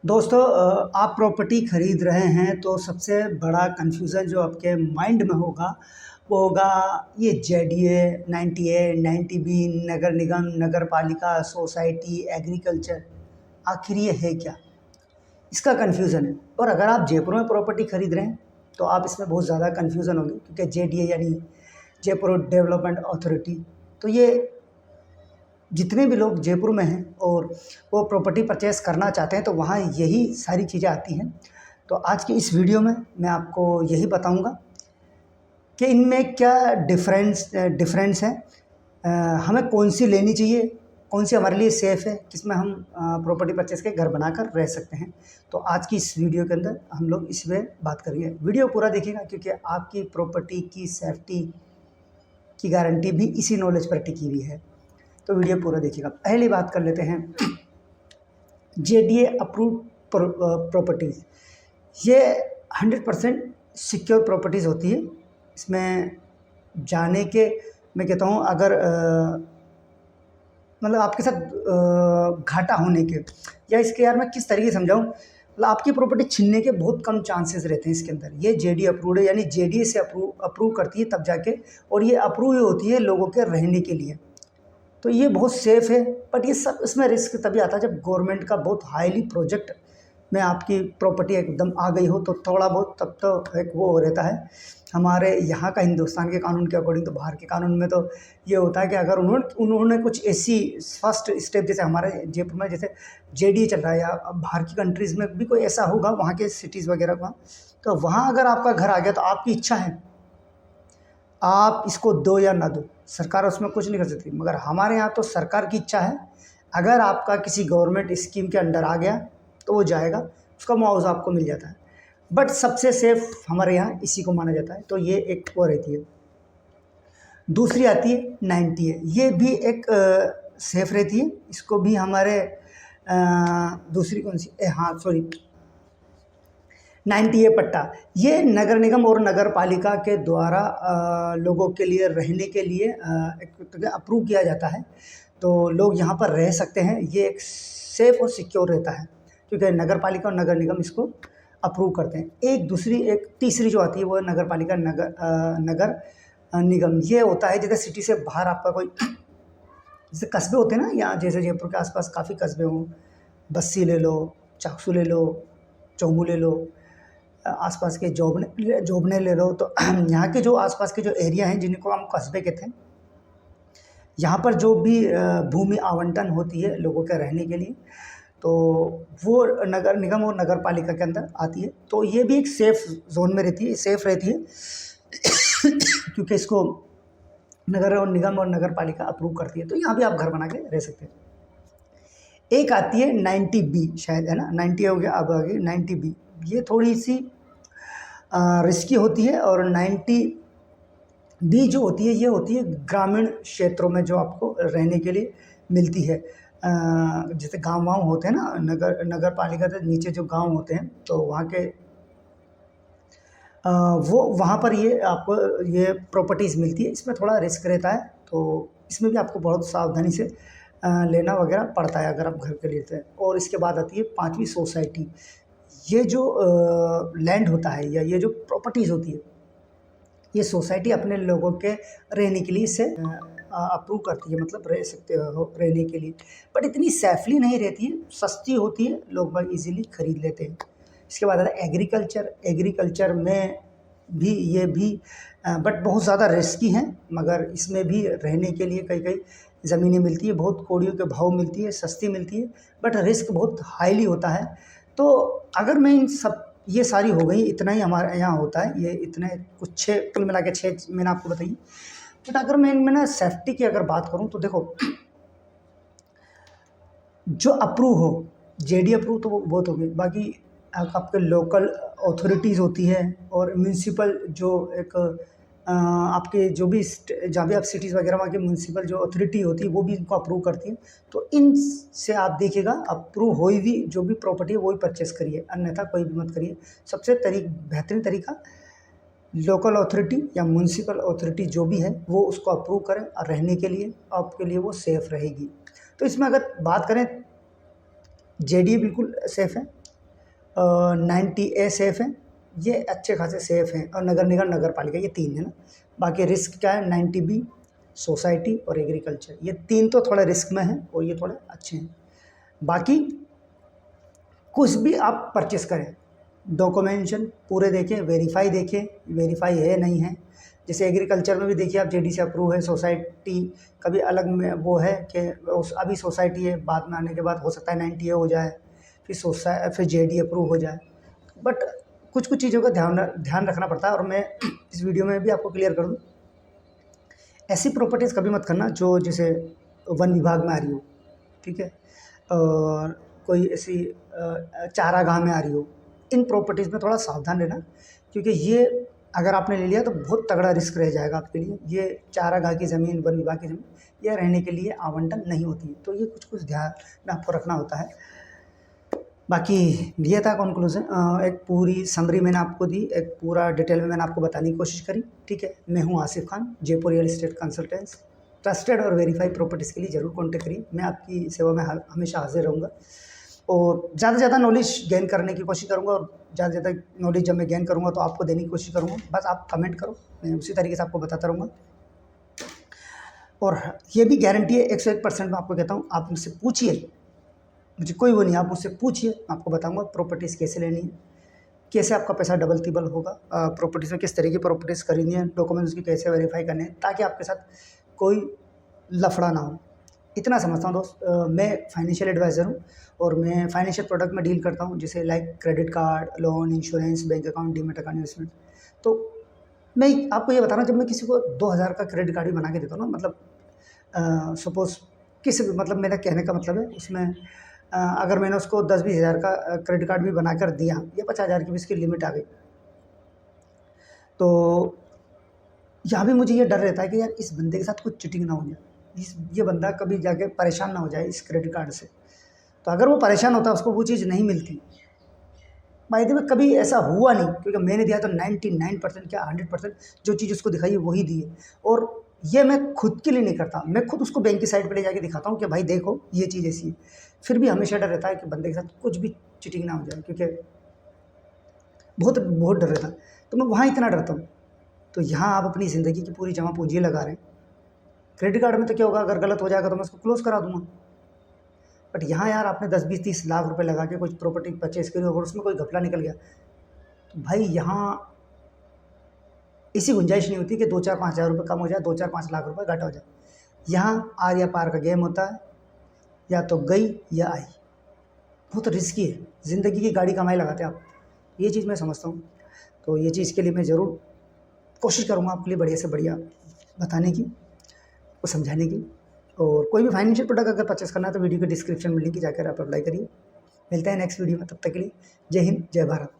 दोस्तों आप प्रॉपर्टी ख़रीद रहे हैं तो सबसे बड़ा कन्फ्यूज़न जो आपके माइंड में होगा वो होगा ये जेडीए 90A 90B नगर निगम नगर पालिका सोसाइटी एग्रीकल्चर आखिर ये है क्या। इसका कन्फ्यूज़न है। और अगर आप जयपुर में प्रॉपर्टी ख़रीद रहे हैं तो आप इसमें बहुत ज़्यादा कन्फ्यूज़न होगी, क्योंकि जेडीए यानी जयपुर डेवलपमेंट अथॉरिटी, तो ये जितने भी लोग जयपुर में हैं और वो प्रॉपर्टी परचेज़ करना चाहते हैं तो वहाँ यही सारी चीज़ें आती हैं। तो आज की इस वीडियो में मैं आपको यही बताऊंगा कि इनमें क्या डिफरेंस है, हमें कौन सी लेनी चाहिए, कौन सी हमारे लिए सेफ़ है, किसमें हम प्रॉपर्टी परचेज़ के घर बनाकर रह सकते हैं। तो आज की इस वीडियो के अंदर हम लोग इस पर बात करेंगे। वीडियो पूरा देखिएगा, क्योंकि आपकी प्रॉपर्टी की सेफ्टी की गारंटी भी इसी नॉलेज पर टिकी हुई है। तो वीडियो पूरा देखिएगा। पहली बात कर लेते हैं जेडीए अप्रूव्ड प्रॉपर्टीज़। ये 100% सिक्योर प्रॉपर्टीज़ होती है। इसमें जाने के मैं कहता हूँ, अगर मतलब आपके साथ घाटा होने के या इसके, यार मैं किस तरीके से समझाऊँ, मतलब आपकी प्रॉपर्टी छीनने के बहुत कम चांसेस रहते हैं इसके अंदर। ये जेडीए अप्रूव्ड है, यानी जेडीए से अप्रूव करती है तब जाके, और ये अप्रूव होती है लोगों के रहने के लिए। तो ये बहुत सेफ़ है। बट ये सब इसमें रिस्क तभी आता है जब गवर्नमेंट का बहुत हाईली प्रोजेक्ट में आपकी प्रॉपर्टी एकदम आ गई हो, तो थोड़ा बहुत तब तो एक वो रहता है। हमारे यहाँ का हिंदुस्तान के कानून के अकॉर्डिंग, तो बाहर के कानून में तो ये होता है कि अगर उन्होंने कुछ ऐसी फर्स्ट स्टेप, जैसे हमारे जयपुर में जैसे जेडीए चल रहा है, या बाहर की कंट्रीज़ में भी कोई ऐसा होगा, वहाँ के सिटीज़ वगैरह का, तो वहाँ अगर आपका घर आ गया तो आपकी इच्छा है, आप इसको दो या ना दो, सरकार उसमें कुछ नहीं कर सकती। मगर हमारे यहाँ तो सरकार की इच्छा है, अगर आपका किसी गवर्नमेंट स्कीम के अंडर आ गया तो वो जाएगा, उसका मुआवजा आपको मिल जाता है। बट सबसे सेफ हमारे यहाँ इसी को माना जाता है। तो ये एक वो रहती है। दूसरी आती है 90A। ये भी एक सेफ रहती है। इसको भी हमारे दूसरी कौन सी, हाँ सॉरी, 90A पट्टा, ये नगर निगम और नगर पालिका के द्वारा लोगों के लिए रहने के लिए एक अप्रूव किया जाता है। तो लोग यहाँ पर रह सकते हैं। ये एक सेफ़ और सिक्योर रहता है, क्योंकि नगर पालिका और नगर निगम इसको अप्रूव करते हैं। एक तीसरी जो आती है वो नगर पालिका नगर निगम। ये होता है जैसे सिटी से बाहर आपका कोई, जैसे कस्बे होते हैं ना, या जैसे जयपुर के आसपास काफ़ी कस्बे हों, बस्सी ले लो, चाकसू ले लो, चौमू ले लो, आसपास के जोबने ले लो। तो यहाँ के जो आसपास के जो एरिया हैं जिनको हम कस्बे कहते हैं, यहाँ पर जो भी भूमि आवंटन होती है लोगों के रहने के लिए, तो वो नगर निगम और नगर पालिका के अंदर आती है। तो ये भी एक सेफ़ जोन में रहती है, सेफ़ रहती है क्योंकि इसको नगर और निगम और नगर पालिका अप्रूव करती है। तो यहाँ भी आप घर बना के रह सकते हैं। एक आती है 90B, शायद है ना, 90 हो गया, अब आ गई 90B। ये थोड़ी सी रिस्की होती है। और 90B जो होती है, ये होती है ग्रामीण क्षेत्रों में जो आपको रहने के लिए मिलती है। जैसे गाँव होते हैं ना, नगर पालिका से नीचे जो गांव होते हैं, तो वहाँ के वो वहाँ पर ये आपको ये प्रॉपर्टीज़ मिलती है। इसमें थोड़ा रिस्क रहता है, तो इसमें भी आपको बहुत सावधानी से लेना वगैरह पड़ता है अगर आप घर के लेते हैं। और इसके बाद आती है 5वीं सोसाइटी। ये जो लैंड होता है या ये जो प्रॉपर्टीज़ होती है, ये सोसाइटी अपने लोगों के रहने के लिए इसे अप्रूव करती है, मतलब रह सकते हो रहने के लिए। बट इतनी सेफली नहीं रहती है, सस्ती होती है, लोग बाग इजीली खरीद लेते हैं। इसके बाद आता है एग्रीकल्चर में भी ये भी बट बहुत ज़्यादा रिस्की हैं। मगर इसमें भी रहने के लिए कई ज़मीनें मिलती है, बहुत कौड़ियों के भाव मिलती है, सस्ती मिलती है, बट रिस्क बहुत हाईली होता है। तो अगर मैं इन सब, ये सारी हो गई, इतना ही हमारे यहाँ होता है, ये इतने कुछ 6 कुल मिला के 6 मैंने आपको बताई। बट अगर मैं इनमें ना सेफ्टी की अगर बात करूँ तो देखो, जो अप्रूव हो, जेडी अप्रूव तो वो बहुत हो गई, बाकी आपके लोकल अथॉरिटीज़ होती है और म्यूनसिपल जो एक आपके जो भी जहाँ भी आप सिटीज़ वगैरह, वहाँ की म्यूनसिपल जो अथॉरिटी होती है वो भी इनको अप्रूव करती है। तो इन से आप देखिएगा, अप्रूव हुई भी जो भी प्रॉपर्टी है वही परचेस करिए, अन्यथा कोई भी मत करिए। सबसे बेहतरीन तरीका लोकल अथॉरिटी या म्यूनसिपल अथॉरिटी जो भी है वो उसको अप्रूव करें, और रहने के लिए आपके लिए वो सेफ़ रहेगी। तो इसमें अगर बात करें, जेडीए बिल्कुल सेफ़ है, 90 ए सेफ़ है, ये अच्छे खासे सेफ़ हैं, और नगर निगम नगर पालिका ये 3 है ना। बाकी रिस्क क्या है, 90 बी, सोसाइटी और एग्रीकल्चर, ये 3 तो थोड़े रिस्क में हैं और ये थोड़े अच्छे हैं। बाकी कुछ भी आप परचेस करें, डॉक्यूमेंटेशन पूरे देखें, वेरीफाई है नहीं है। जैसे एग्रीकल्चर में भी देखिए आप, जेडी से अप्रूव है, सोसाइटी कभी अलग में वो है कि अभी सोसाइटी है, बाद में आने के बाद हो सकता है 90 ए हो जाए, फिर जेडी अप्रूव हो जाए। बट कुछ कुछ चीज़ों का ध्यान रखना पड़ता है, और मैं इस वीडियो में भी आपको क्लियर कर दूँ, ऐसी प्रॉपर्टीज़ कभी मत करना जो जैसे वन विभाग में आ रही हो, ठीक है, और कोई ऐसी चारागाह में आ रही हो। इन प्रॉपर्टीज़ में थोड़ा सावधान रहना, क्योंकि ये अगर आपने ले लिया तो बहुत तगड़ा रिस्क रह जाएगा आपके लिए। ये चारागाह की ज़मीन, वन विभाग की ज़मीन, यह रहने के लिए आवंटन नहीं होती है, तो ये कुछ कुछ ध्यान में आपको रखना होता है। बाकी ये था कंक्लूजन, एक पूरी समरी मैंने आपको दी, एक पूरा डिटेल में मैंने आपको बताने की कोशिश करी, ठीक है। मैं हूँ Asif Khan, Jaipur real estate consultants. Trusted और वेरीफाइड प्रॉपर्टीज़ के लिए ज़रूर कॉन्टेक्ट करिए, मैं आपकी सेवा में हमेशा हाजिर रहूँगा, और ज़्यादा से ज़्यादा नॉलेज गेन करने की कोशिश करूँगा, और ज़्यादा से ज़्यादा नॉलेज जब मैं गेन करूँगा तो आपको देने की कोशिश करूँगा। बस आप कमेंट करो, मैं उसी तरीके से आपको बताता रहूँगा। और ये भी गारंटी है 101% मैं आपको कहता हूँ, आप मुझसे पूछिए, मुझे कोई वो नहीं, आप मुझसे पूछिए, मैं आपको बताऊँगा प्रॉपर्टीज़ कैसे लेनी है, कैसे आपका पैसा डबल तिबल होगा, प्रॉपर्टीज़ में किस तरह की प्रॉपर्टीज़ खरीदनी है, डॉक्यूमेंट्स की कैसे वेरीफाई करने हैं, ताकि आपके साथ कोई लफड़ा ना हो। इतना समझता हूँ दोस्त, मैं फाइनेंशियल एडवाइज़र हूँ, और मैं फाइनेंशियल प्रोडक्ट में डील करता हूँ, जैसे like credit card, loan, insurance, bank account, demat account, investment. तो मैं आपको ये बता रहा हूँ, जब मैं किसी को 2000 का क्रेडिट कार्ड भी बना के देता हूँ ना, मतलब सपोज़ किसी भी, मतलब मेरा कहने का मतलब है उसमें, अगर मैंने उसको 10-20 हज़ार का क्रेडिट कार्ड भी बना कर दिया, या 50 हज़ार की भी इसकी लिमिट आ गई, तो यहाँ भी मुझे ये डर रहता है कि यार इस बंदे के साथ कुछ चीटिंग ना हो जाए, ये बंदा कभी जाके परेशान ना हो जाए इस क्रेडिट कार्ड से। तो अगर वो परेशान होता है, उसको वो चीज़ नहीं मिलती, बाय द वे कभी ऐसा हुआ नहीं, क्योंकि मैंने दिया तो 99% क्या 100% जो चीज़ उसको दिखाई है वही दी है। और ये मैं खुद के लिए नहीं करता, मैं खुद उसको बैंक की साइट पे ले जाके दिखाता हूँ कि भाई देखो ये चीज़ ऐसी है। फिर भी हमेशा डर रहता है कि बंदे के साथ कुछ भी चीटिंग ना हो जाए, क्योंकि बहुत बहुत डर रहता है, तो मैं वहाँ इतना डरता हूँ। तो यहाँ आप अपनी ज़िंदगी की पूरी जमा पूंजी लगा रहे हैं। क्रेडिट कार्ड में तो क्या होगा, अगर गलत हो जाएगा तो मैं उसको क्लोज़ करा दूँगा। बट यहाँ यार आपने 10-20-30 लाख रुपए लगा के कुछ प्रॉपर्टी परचेज़ करी, अगर उसमें कोई घपला निकल गया, तो भाई यहाँ ऐसी गुंजाइश नहीं होती कि 2-4-5 हज़ार रुपये कम हो जाए, 2-4-5 लाख रुपए घाटा हो जाए। यहाँ आर या पार का गेम होता है, या तो गई या आई। बहुत रिस्की है, ज़िंदगी की गाड़ी कमाई लगाते हैं आप, ये चीज़ मैं समझता हूँ। तो ये चीज़ के लिए मैं ज़रूर कोशिश करूँगा आपके लिए बढ़िया से बढ़िया बताने की, वो समझाने की। और कोई भी फाइनेंशियल प्रोडक्ट अगर परचेस करना है तो वीडियो के डिस्क्रिप्शन में लिंक जाकर आप अप्लाई करिए। मिलते हैं नेक्स्ट वीडियो में, तब तक के लिए जय हिंद, जय भारत।